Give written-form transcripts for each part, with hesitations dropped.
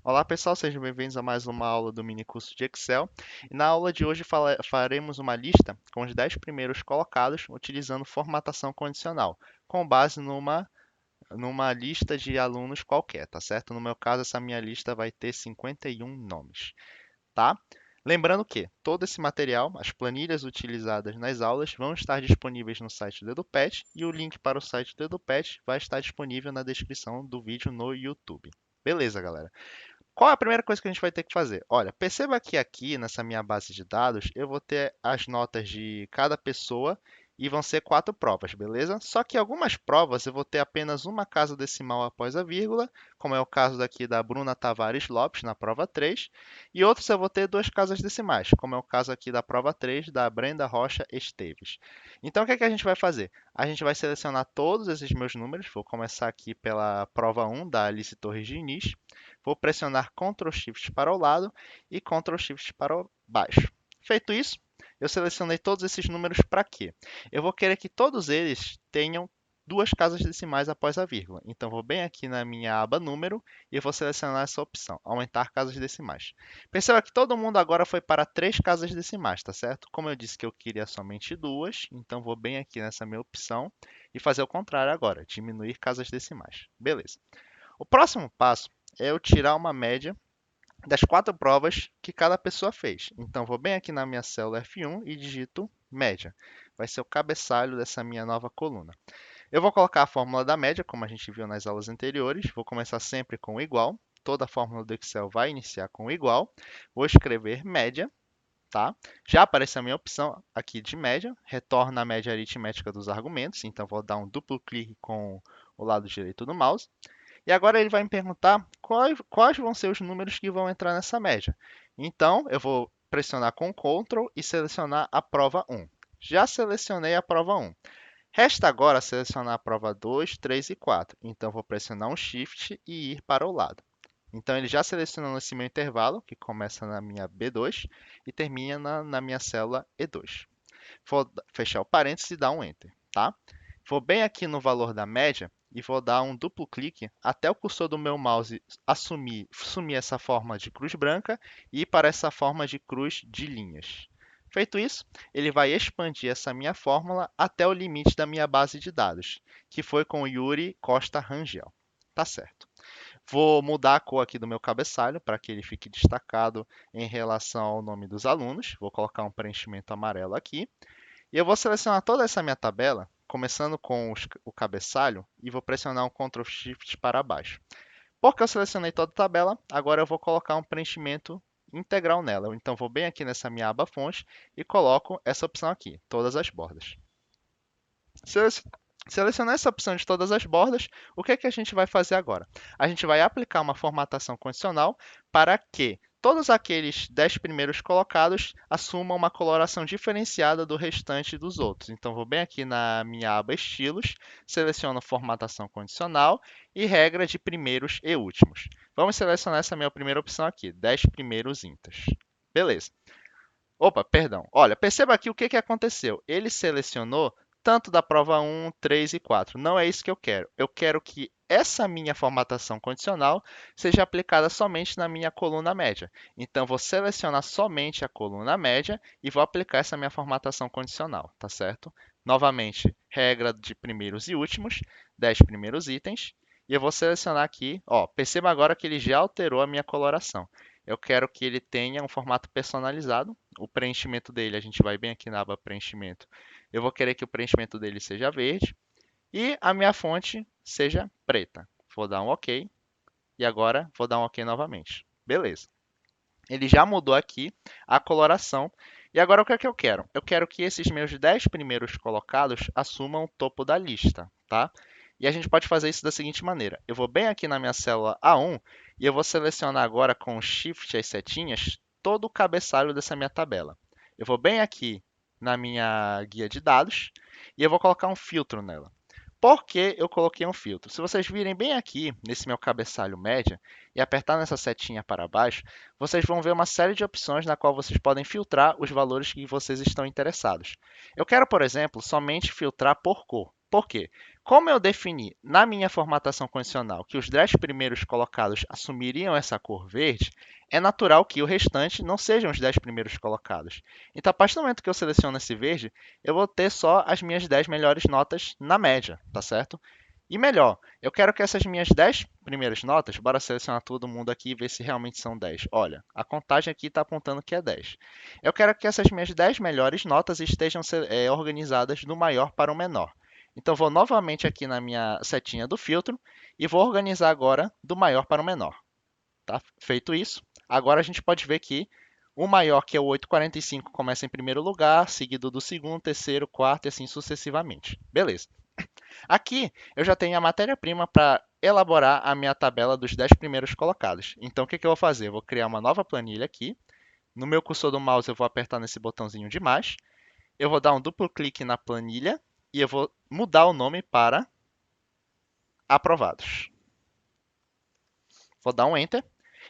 Olá pessoal, sejam bem-vindos a mais uma aula do mini curso de Excel. E na aula de hoje faremos uma lista com os 10 primeiros colocados utilizando formatação condicional, com base numa lista de alunos qualquer, tá certo? No meu caso, essa minha lista vai ter 51 nomes, tá? Lembrando que todo esse material, as planilhas utilizadas nas aulas, vão estar disponíveis no site do EduPad e o link para o site do EduPad vai estar disponível na descrição do vídeo no YouTube. Beleza, galera? Qual é a primeira coisa que a gente vai ter que fazer? Olha, perceba que aqui nessa minha base de dados eu vou ter as notas de cada pessoa e vão ser 4 provas, beleza? Só que algumas provas eu vou ter apenas uma casa decimal após a vírgula, como é o caso daqui da Bruna Tavares Lopes na prova 3, e outros eu vou ter 2 casas decimais, como é o caso aqui da prova 3 da Brenda Rocha Esteves. Então o que é que a gente vai fazer? A gente vai selecionar todos esses meus números, vou começar aqui pela prova 1 da Alice Torres Diniz. Vou pressionar Ctrl Shift para o lado e Ctrl Shift para o baixo. Feito isso, eu selecionei todos esses números para quê? Eu vou querer que todos eles tenham 2 casas decimais após a vírgula. Então, vou bem aqui na minha aba número e vou selecionar essa opção, aumentar casas decimais. Perceba que todo mundo agora foi para 3 casas decimais, tá certo? Como eu disse que eu queria somente 2, então vou bem aqui nessa minha opção e fazer o contrário agora, diminuir casas decimais. Beleza. O próximo passo é eu tirar uma média das 4 provas que cada pessoa fez. Então, vou bem aqui na minha célula F1 e digito média. Vai ser o cabeçalho dessa minha nova coluna. Eu vou colocar a fórmula da média, como a gente viu nas aulas anteriores. Vou começar sempre com igual. Toda a fórmula do Excel vai iniciar com igual. Vou escrever média, tá? Já apareceu a minha opção aqui de média. Retorna a média aritmética dos argumentos. Então, vou dar um duplo clique com o lado direito do mouse. E agora ele vai me perguntar quais vão ser os números que vão entrar nessa média. Então, eu vou pressionar com Ctrl e selecionar a prova 1. Já selecionei a prova 1. Resta agora selecionar a prova 2, 3 e 4. Então, vou pressionar um Shift e ir para o lado. Então, ele já selecionou esse meu intervalo, que começa na minha B2 e termina na minha célula E2. Vou fechar o parênteses e dar um Enter, tá? Vou bem aqui no valor da média e vou dar um duplo clique até o cursor do meu mouse sumir essa forma de cruz branca e ir para essa forma de cruz de linhas. Feito isso, ele vai expandir essa minha fórmula até o limite da minha base de dados, que foi com o Yuri Costa Rangel. Tá certo. Vou mudar a cor aqui do meu cabeçalho para que ele fique destacado em relação ao nome dos alunos. Vou colocar um preenchimento amarelo aqui. E eu vou selecionar toda essa minha tabela, começando com o cabeçalho, e vou pressionar um Ctrl Shift para baixo. Porque eu selecionei toda a tabela, agora eu vou colocar um preenchimento integral nela. Então, vou bem aqui nessa minha aba fonte e coloco essa opção aqui, todas as bordas. Selecionar essa opção de todas as bordas, o que é que a gente vai fazer agora? A gente vai aplicar uma formatação condicional para que todos aqueles 10 primeiros colocados assumam uma coloração diferenciada do restante dos outros. Então, vou bem aqui na minha aba Estilos, seleciono Formatação Condicional e Regra de Primeiros e Últimos. Vamos selecionar essa minha primeira opção aqui, 10 primeiros inteiros. Beleza. Opa, perdão. Olha, perceba aqui o que que aconteceu. Ele selecionou tanto da prova 1, 3 e 4. Não é isso que eu quero. Eu quero que essa minha formatação condicional seja aplicada somente na minha coluna média. Então, vou selecionar somente a coluna média e vou aplicar essa minha formatação condicional, tá certo? Novamente, regra de primeiros e últimos, 10 primeiros itens. E eu vou selecionar aqui, ó, perceba agora que ele já alterou a minha coloração. Eu quero que ele tenha um formato personalizado. O preenchimento dele, a gente vai bem aqui na aba preenchimento. Eu vou querer que o preenchimento dele seja verde e a minha fonte seja preta. Vou dar um OK e agora vou dar um OK novamente. Beleza. Ele já mudou aqui a coloração. E agora o que é que eu quero? Eu quero que esses meus 10 primeiros colocados assumam o topo da lista, tá? E a gente pode fazer isso da seguinte maneira. Eu vou bem aqui na minha célula A1 e eu vou selecionar agora com o Shift e as setinhas todo o cabeçalho dessa minha tabela. Eu vou bem aqui na minha guia de dados e eu vou colocar um filtro nela. Por que eu coloquei um filtro? Se vocês virem bem aqui, nesse meu cabeçalho média, e apertar nessa setinha para baixo, vocês vão ver uma série de opções na qual vocês podem filtrar os valores que vocês estão interessados. Eu quero, por exemplo, somente filtrar por cor. Por quê? Como eu defini na minha formatação condicional que os 10 primeiros colocados assumiriam essa cor verde, é natural que o restante não sejam os 10 primeiros colocados. Então, a partir do momento que eu seleciono esse verde, eu vou ter só as minhas 10 melhores notas na média, tá certo? E melhor, eu quero que essas minhas 10 primeiras notas, bora selecionar todo mundo aqui e ver se realmente são 10. Olha, a contagem aqui está apontando que é 10. Eu quero que essas minhas 10 melhores notas estejam organizadas do maior para o menor. Então, vou novamente aqui na minha setinha do filtro e vou organizar agora do maior para o menor. Tá? Feito isso, agora a gente pode ver que o maior, que é o 845, começa em primeiro lugar, seguido do segundo, terceiro, quarto e assim sucessivamente. Beleza. Aqui eu já tenho a matéria-prima para elaborar a minha tabela dos 10 primeiros colocados. Então, o que eu vou fazer? Eu vou criar uma nova planilha aqui. No meu cursor do mouse, eu vou apertar nesse botãozinho de mais. Eu vou dar um duplo clique na planilha e eu vou mudar o nome para aprovados. Vou dar um Enter.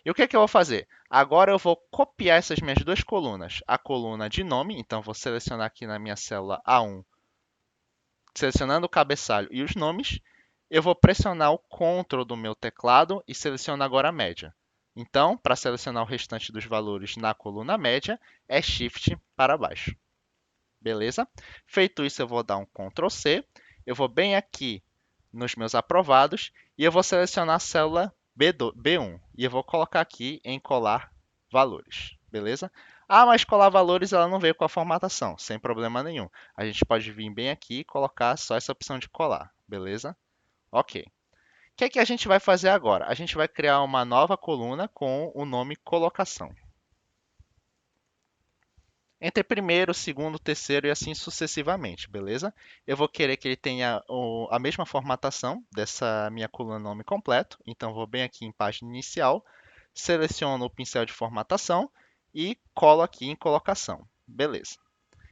E o que eu vou fazer? Agora eu vou copiar essas minhas duas colunas. A coluna de nome, então vou selecionar aqui na minha célula A1, selecionando o cabeçalho e os nomes. Eu vou pressionar o Ctrl do meu teclado e seleciono agora a média. Então, para selecionar o restante dos valores na coluna média, é Shift para baixo. Beleza? Feito isso, eu vou dar um Ctrl C. Eu vou bem aqui nos meus aprovados e eu vou selecionar a célula B1 e eu vou colocar aqui em colar valores. Beleza? Ah, mas colar valores ela não veio com a formatação, sem problema nenhum. A gente pode vir bem aqui e colocar só essa opção de colar. Beleza? Ok. O que a gente vai fazer agora? A gente vai criar uma nova coluna com o nome colocação. Entre primeiro, segundo, terceiro e assim sucessivamente, beleza? Eu vou querer que ele tenha a mesma formatação dessa minha coluna nome completo. Então, vou bem aqui em página inicial, seleciono o pincel de formatação e colo aqui em colocação. Beleza.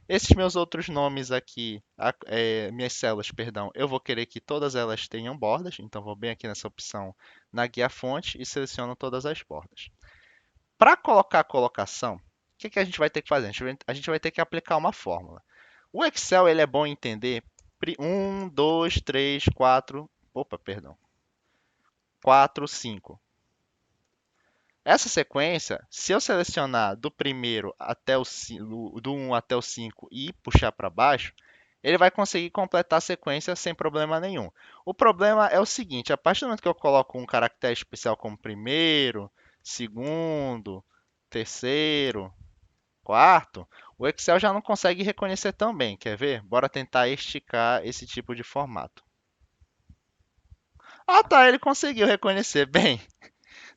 Esses meus outros nomes aqui, minhas células, perdão, eu vou querer que todas elas tenham bordas. Então, vou bem aqui nessa opção na guia fonte e seleciono todas as bordas. Para colocar a colocação, o que a gente vai ter que fazer? A gente vai ter que aplicar uma fórmula. O Excel ele é bom em entender 1, 2, 3, 4, opa, perdão, 4, 5. Essa sequência, se eu selecionar do primeiro até do 1 até o 5 e puxar para baixo, ele vai conseguir completar a sequência sem problema nenhum. O problema é o seguinte, a partir do momento que eu coloco um caractere especial como primeiro, segundo, terceiro, quarto, o Excel já não consegue reconhecer tão bem. Quer ver? Bora tentar esticar esse tipo de formato. Ah, tá, ele conseguiu reconhecer. Bem,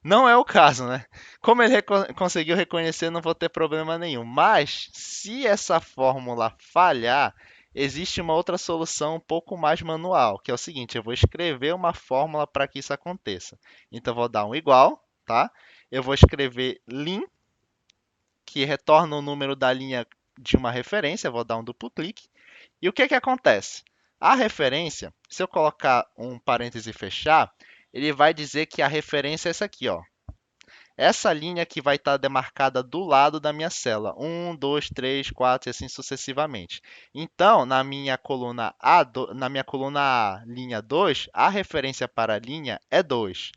não é o caso, né? Como ele conseguiu reconhecer, não vou ter problema nenhum. Mas, se essa fórmula falhar, existe uma outra solução um pouco mais manual, que é o seguinte, eu vou escrever uma fórmula para que isso aconteça. Então, vou dar um igual, tá? Eu vou escrever lim, que retorna o número da linha de uma referência, vou dar um duplo clique. E o que acontece? A referência, se eu colocar um parêntese e fechar, ele vai dizer que a referência é essa aqui, ó. Essa linha que vai estar demarcada do lado da minha célula. 1, 2, 3, 4 e assim sucessivamente. Então, na minha coluna A, linha 2, a referência para a linha é 2.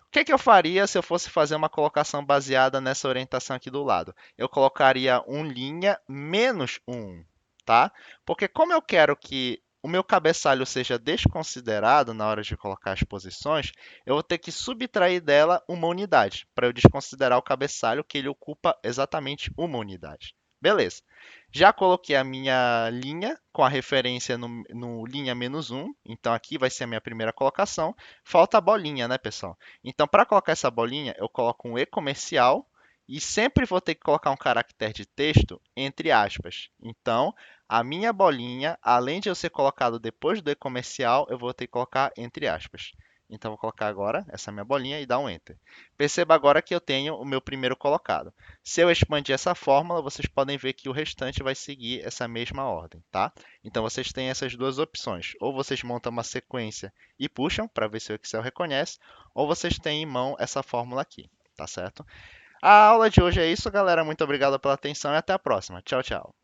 O que eu faria se eu fosse fazer uma colocação baseada nessa orientação aqui do lado? Eu colocaria um linha menos 1, tá? Porque como eu quero que o meu cabeçalho seja desconsiderado na hora de colocar as posições, eu vou ter que subtrair dela uma unidade, para eu desconsiderar o cabeçalho que ele ocupa exatamente uma unidade. Beleza. Já coloquei a minha linha com a referência no linha menos 1, então aqui vai ser a minha primeira colocação. Falta a bolinha, né, pessoal? Então, para colocar essa bolinha, eu coloco um E comercial e sempre vou ter que colocar um caractere de texto entre aspas. Então, a minha bolinha, além de eu ser colocado depois do E comercial, eu vou ter que colocar entre aspas. Então, vou colocar agora essa minha bolinha e dar um Enter. Perceba agora que eu tenho o meu primeiro colocado. Se eu expandir essa fórmula, vocês podem ver que o restante vai seguir essa mesma ordem, tá? Então, vocês têm essas duas opções. Ou vocês montam uma sequência e puxam para ver se o Excel reconhece, ou vocês têm em mão essa fórmula aqui, tá certo? A aula de hoje é isso, galera. Muito obrigado pela atenção e até a próxima. Tchau, tchau.